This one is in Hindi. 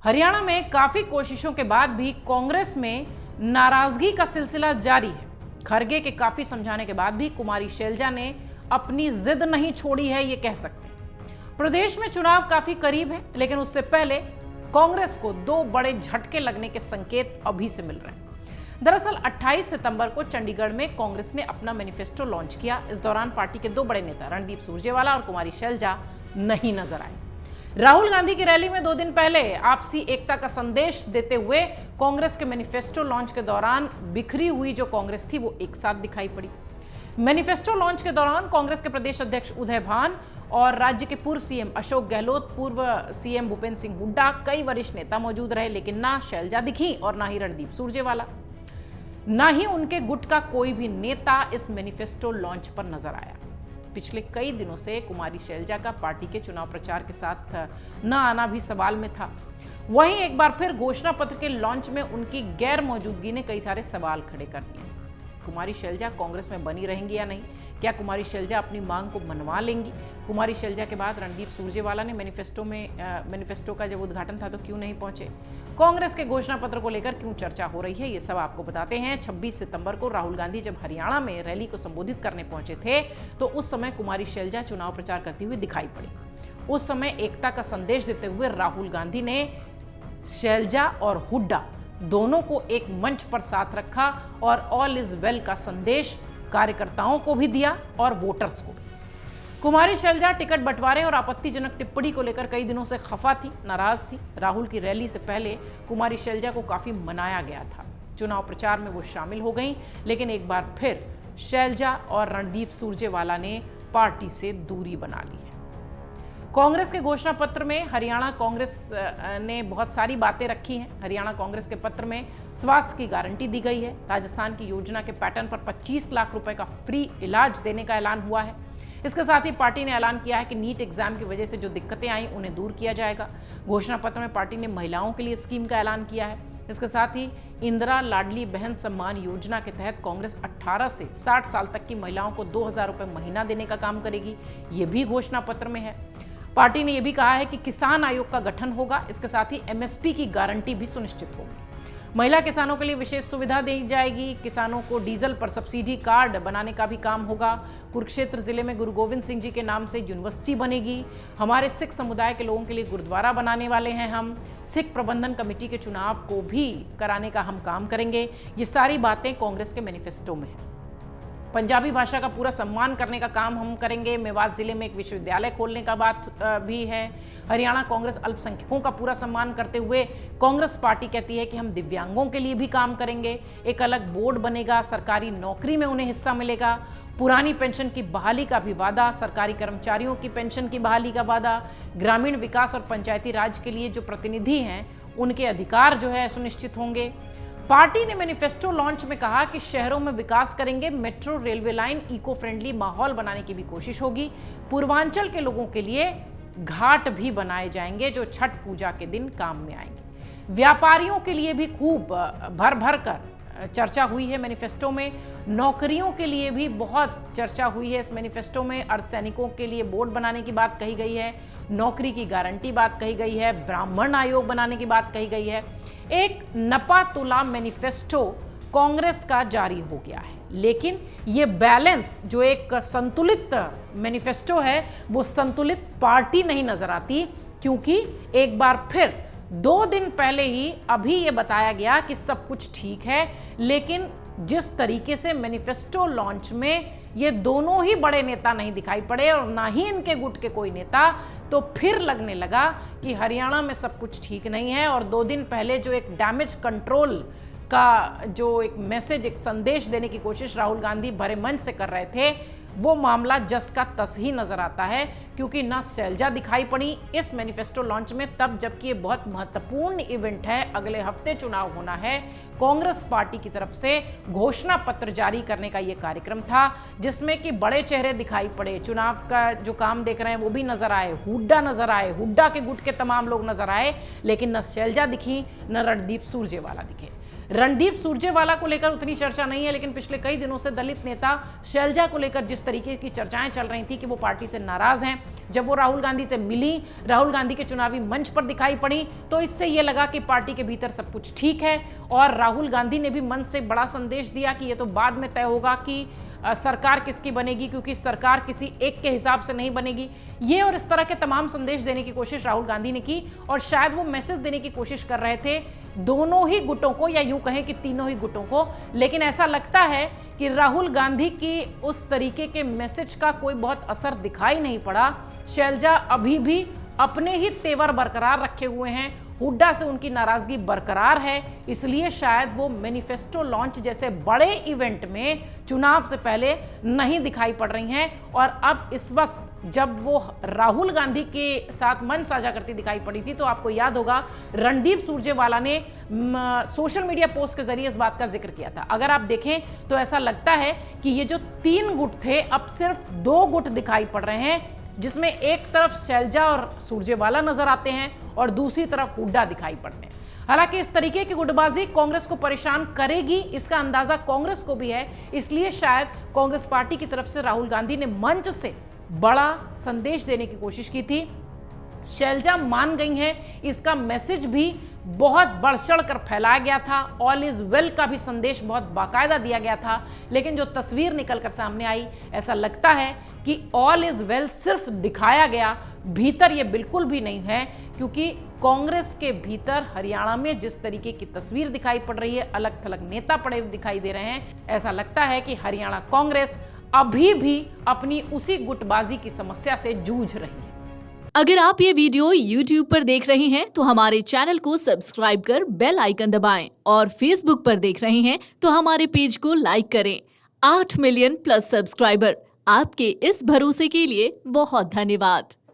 हरियाणा में काफी कोशिशों के बाद भी कांग्रेस में नाराजगी का सिलसिला जारी है। खरगे के काफी समझाने के बाद भी कुमारी शैलजा ने अपनी जिद नहीं छोड़ी है, ये कह सकते हैं। प्रदेश में चुनाव काफी करीब है, लेकिन उससे पहले कांग्रेस को दो बड़े झटके लगने के संकेत अभी से मिल रहे हैं। दरअसल 28 सितंबर को चंडीगढ़ में कांग्रेस ने अपना मैनिफेस्टो लॉन्च किया। इस दौरान पार्टी के दो बड़े नेता रणदीप सुरजेवाला और कुमारी शैलजा नहीं नजर आए। राहुल गांधी की रैली में 2 दिन पहले आपसी एकता का संदेश देते हुए कांग्रेस के मैनिफेस्टो लॉन्च के दौरान बिखरी हुई जो कांग्रेस थी वो एक साथ दिखाई पड़ी। मैनिफेस्टो लॉन्च के दौरान कांग्रेस के प्रदेश अध्यक्ष उदय भान और राज्य के पूर्व सीएम अशोक गहलोत, पूर्व सीएम भूपेंद्र सिंह हुड्डा, कई वरिष्ठ नेता मौजूद रहे, लेकिन ना शैलजा दिखी और ना ही रणदीप सुरजेवाला, ना ही उनके गुट का कोई भी नेता इस मैनिफेस्टो लॉन्च पर नजर आया। पिछले कई दिनों से कुमारी शैलजा का पार्टी के चुनाव प्रचार के साथ न आना भी सवाल में था। वहीं एक बार फिर घोषणा पत्र के लॉन्च में उनकी गैर मौजूदगी ने कई सारे सवाल खड़े कर दिए। कुमारी शैलजा कांग्रेस में बनी रहेंगी या नहीं? क्या कुमारी शैलजा अपनी मांग को मनवा लेंगी? कुमारी शैलजा के बाद रणदीप सुरजेवाला ने मैनिफेस्टो का जब उद्घाटन था तो क्यों नहीं पहुंचे? कांग्रेस के घोषणा पत्र को लेकर क्यों चर्चा हो रही है, ये सब आपको बताते हैं। 26 सितंबर को राहुल गांधी जब हरियाणा में रैली को संबोधित करने पहुंचे थे तो उस समय कुमारी शैलजा चुनाव प्रचार करती हुई दिखाई पड़ी। उस समय एकता का संदेश देते हुए राहुल गांधी ने शैलजा और हुड्डा दोनों को एक मंच पर साथ रखा और ऑल इज वेल का संदेश कार्यकर्ताओं को भी दिया और वोटर्स को भी। कुमारी शैलजा टिकट बंटवारे और आपत्तिजनक टिप्पणी को लेकर कई दिनों से खफा थी, नाराज थी। राहुल की रैली से पहले कुमारी शैलजा को काफी मनाया गया था। चुनाव प्रचार में वो शामिल हो गई, लेकिन एक बार फिर शैलजा और रणदीप सुरजेवाला ने पार्टी से दूरी बना ली है। कांग्रेस के घोषणा पत्र में हरियाणा कांग्रेस ने बहुत सारी बातें रखी हैं। हरियाणा कांग्रेस के पत्र में स्वास्थ्य की गारंटी दी गई है। राजस्थान की योजना के पैटर्न पर 25 लाख रुपए का फ्री इलाज देने का ऐलान हुआ है। इसके साथ ही पार्टी ने ऐलान किया है कि नीट एग्जाम की वजह से जो दिक्कतें आई उन्हें दूर किया जाएगा। घोषणा पत्र में पार्टी ने महिलाओं के लिए स्कीम का ऐलान किया है। इसके साथ ही इंदिरा लाडली बहन सम्मान योजना के तहत कांग्रेस 18 से 60 साल तक की महिलाओं को 2000 रुपए महीना देने का काम करेगी, ये भी घोषणा पत्र में है। पार्टी ने यह भी कहा है कि किसान आयोग का गठन होगा। इसके साथ ही एमएसपी की गारंटी भी सुनिश्चित होगी। महिला किसानों के लिए विशेष सुविधा दी जाएगी। किसानों को डीजल पर सब्सिडी कार्ड बनाने का भी काम होगा। कुरुक्षेत्र जिले में गुरु गोविंद सिंह जी के नाम से यूनिवर्सिटी बनेगी। हमारे सिख समुदाय के लोगों के लिए गुरुद्वारा बनाने वाले हैं हम। सिख प्रबंधन कमेटी के चुनाव को भी कराने का हम काम करेंगे। ये सारी बातें कांग्रेस के मैनिफेस्टो में है। पंजाबी भाषा का पूरा सम्मान करने का काम हम करेंगे। मेवात जिले में एक विश्वविद्यालय खोलने का बात भी है। हरियाणा कांग्रेस अल्पसंख्यकों का पूरा सम्मान करते हुए कांग्रेस पार्टी कहती है कि हम दिव्यांगों के लिए भी काम करेंगे। एक अलग बोर्ड बनेगा, सरकारी नौकरी में उन्हें हिस्सा मिलेगा। पुरानी पेंशन की बहाली का भी वादा, सरकारी कर्मचारियों की पेंशन की बहाली का वादा, ग्रामीण विकास और पंचायती राज के लिए जो प्रतिनिधि हैं उनके अधिकार जो है सुनिश्चित होंगे। पार्टी ने मैनिफेस्टो लॉन्च में कहा कि शहरों में विकास करेंगे, metro railway line, eco friendly माहौल बनाने की भी कोशिश होगी। पूर्वांचल के लोगों के लिए घाट भी बनाए जाएंगे जो छठ पूजा के दिन काम में आएंगे। व्यापारियों के लिए भी खूब भर भर कर चर्चा हुई है मैनिफेस्टो में। नौकरियों के लिए भी बहुत चर्चा हुई है इस मैनिफेस्टो में। अर्धसैनिकों के लिए बोर्ड बनाने की बात कही गई है। नौकरी की गारंटी बात कही गई है। ब्राह्मण आयोग बनाने की बात कही गई है। एक नपा तुला मैनिफेस्टो कांग्रेस का जारी हो गया है, लेकिन ये बैलेंस जो एक संतुलित मैनिफेस्टो है वो संतुलित पार्टी नहीं नजर आती, क्योंकि एक बार फिर 2 दिन पहले ही अभी ये बताया गया कि सब कुछ ठीक है, लेकिन जिस तरीके से मैनिफेस्टो लॉन्च में ये दोनों ही बड़े नेता नहीं दिखाई पड़े और ना ही इनके गुट के कोई नेता, तो फिर लगने लगा कि हरियाणा में सब कुछ ठीक नहीं है। और 2 दिन पहले जो एक डैमेज कंट्रोल का जो एक मैसेज, एक संदेश देने की कोशिश राहुल गांधी भरे मंच से कर रहे थे, वो मामला जस का तस ही नजर आता है, क्योंकि ना शैलजा दिखाई पड़ी इस मैनिफेस्टो लॉन्च में तब, जबकि ये बहुत महत्वपूर्ण इवेंट है। अगले हफ्ते चुनाव होना है। कांग्रेस पार्टी की तरफ से घोषणा पत्र जारी करने का ये कार्यक्रम था, जिसमें कि बड़े चेहरे दिखाई पड़े। चुनाव का जो काम देख रहे हैं वो भी नजर आए, हुड्डा नजर आए, हुड्डा के गुट के तमाम लोग नजर आए, लेकिन न शैलजा दिखी न रणदीप सुरजेवाला दिखे। रणदीप सुरजेवाला को लेकर उतनी चर्चा नहीं है, लेकिन पिछले कई दिनों से दलित नेता शैलजा को लेकर जिस तरीके की चर्चाएं चल रही थी कि वो पार्टी से नाराज हैं, जब वो राहुल गांधी से मिली, राहुल गांधी के चुनावी मंच पर दिखाई पड़ी, तो इससे ये लगा कि पार्टी के भीतर सब कुछ ठीक है। और राहुल गांधी ने भी मंच से बड़ा संदेश दिया कि ये तो बाद में तय होगा कि सरकार किसकी बनेगी, क्योंकि सरकार किसी एक के हिसाब से नहीं बनेगी। ये और इस तरह के तमाम संदेश देने की कोशिश राहुल गांधी ने की, और शायद वो मैसेज देने की कोशिश कर रहे थे दोनों ही गुटों को, या यूं कहें कि तीनों ही गुटों को। लेकिन ऐसा लगता है कि राहुल गांधी की उस तरीके के मैसेज का कोई बहुत असर दिखाई नहीं पड़ा। शैलजा अभी भी अपने ही तेवर बरकरार रखे हुए हैं, हुड्डा से उनकी नाराजगी बरकरार है, इसलिए शायद वो मैनिफेस्टो लॉन्च जैसे बड़े इवेंट में चुनाव से पहले नहीं दिखाई पड़ रही हैं। और अब इस वक्त जब वो राहुल गांधी के साथ मंच साझा करती दिखाई पड़ी थी, तो आपको याद होगा रणदीप सुरजेवाला ने सोशल मीडिया पोस्ट के जरिए इस बात का जिक्र किया था। अगर आप देखें तो ऐसा लगता है कि ये जो 3 गुट थे, अब सिर्फ 2 गुट दिखाई पड़ रहे हैं, जिसमें एक तरफ शैलजा और सुरजेवाला नजर आते हैं और दूसरी तरफ हुड्डा दिखाई पड़ते हैं। हालांकि इस तरीके की गुटबाजी कांग्रेस को परेशान करेगी, इसका अंदाजा कांग्रेस को भी है, इसलिए शायद कांग्रेस पार्टी की तरफ से राहुल गांधी ने मंच से बड़ा संदेश देने की कोशिश की थी। शैलजा मान गई हैं, इसका मैसेज भी बहुत बढ़ चढ़ कर फैलाया गया था। ऑल इज वेल का भी संदेश बहुत बाकायदा दिया गया था, लेकिन जो तस्वीर निकल कर सामने आई, ऐसा लगता है कि ऑल इज वेल सिर्फ दिखाया गया, भीतर ये बिल्कुल भी नहीं है। क्योंकि कांग्रेस के भीतर हरियाणा में जिस तरीके की तस्वीर दिखाई पड़ रही है, अलग थलग नेता पड़े दिखाई दे रहे हैं, ऐसा लगता है कि हरियाणा कांग्रेस अभी भी अपनी उसी गुटबाजी की समस्या से जूझ रही है। अगर आप ये वीडियो YouTube पर देख रहे हैं तो हमारे चैनल को सब्सक्राइब कर बेल आइकन दबाएं, और Facebook पर देख रहे हैं तो हमारे पेज को लाइक करें। 8 मिलियन प्लस सब्सक्राइबर, आपके इस भरोसे के लिए बहुत धन्यवाद।